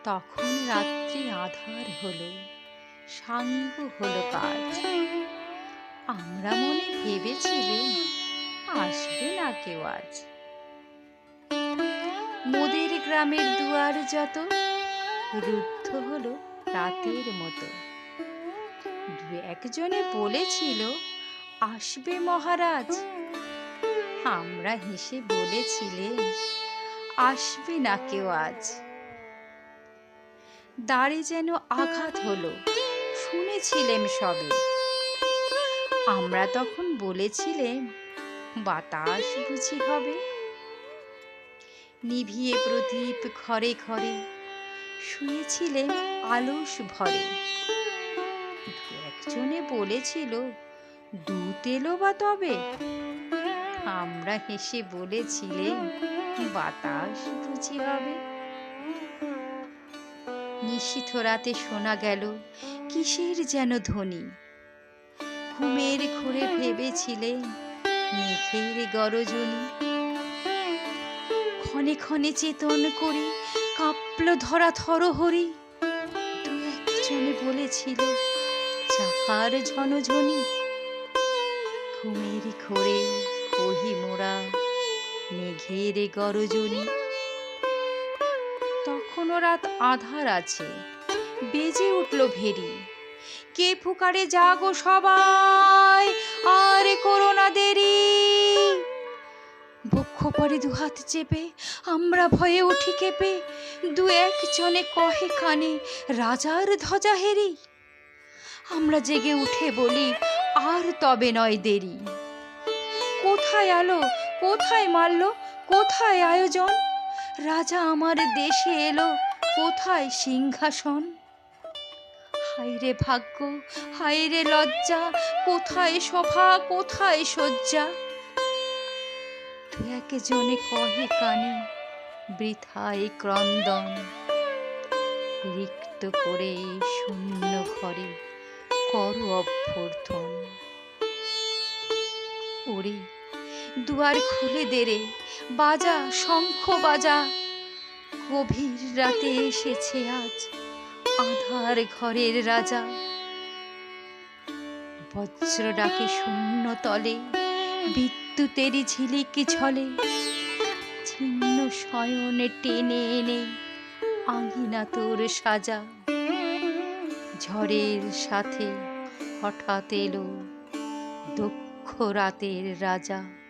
তখন রাত্রি আঁধার হলো, সাঙ্গ হলো কাজ। আমরা মনে ভেবেছিলেম আসবে না কেউ আজ। মোদের গ্রামের দুয়ার যত রুদ্ধ হলো রাতের মতো। দু একজনে বলেছিল আসবে মহারাজ। আমরা হেসে বলেছিলেম আসবে না কেউ আজ। দ্বারে যেন আঘাত হলো, শুনেছিলেম সবে। আমরা তখন বলেছিলেম বাতাস বুঝি হবে। নিভিয়ে প্রদীপ ঘরে ঘরে শুয়েছিলেম আলস ভরে। দু একজনে বলেছিল দূত এলো বা তবে। আমরা হেসে বলেছিলেম বাতাস বুঝি হবে। নিশীথ রাতে শোনা গেল কিসের যেন ধ্বনি। ঘুমের ঘোরে ভেবেছিলেম মেঘের গরজনি। ক্ষণে ক্ষণে চেতন করে কাঁপল ধরা থরহরি। দু একজনে বলেছিল চাকার ঝনঝনি। ঘুমের ঘোরে কহি মোরা মেঘের গরজনি। তখনও রাত আঁধার আছে, বেজে উঠল ভেরি। কে ফুকারে জাগো সবাই, আর করো না দেরি। বক্ষ পরে দুহাত চেপে আমরা ভয়ে উঠি কেঁপে। দু একজনে কহে কানে রাজার ধ্বজা হেরি। আমরা জেগে উঠে বলি আর তবে নয় দেরি। কোথায় আলো, কোথায় মাল্য, কোথায় আয়োজন? রাজা আমার দেশে এলো, কোথায় সিংহাসন? হায়রে ভাগ্য, হায়রে লজ্জা, কোথায় শোভা, কোথায় শয্যা? দু একজনে কহে কানে বৃথায় ক্রন্দন। রিক্ত করে শূন্য ঘরে কর অভ্যর্থন। ওরে দুয়ার খুলে দে রে, বাজা শঙ্খ বাজা। গভীর রাতে এসেছে আজ আঁধার ঘরের রাজা। বজ্র ডাকে শূন্য তলে, বিদ্যুতেরই ঝিলিক ঝলে। ছিন্ন শয়নে টেনে এনে আঙিনা তোর সাজা। ঝড়ের সাথে হঠাৎ এলো দক্ষ রাতের রাজা।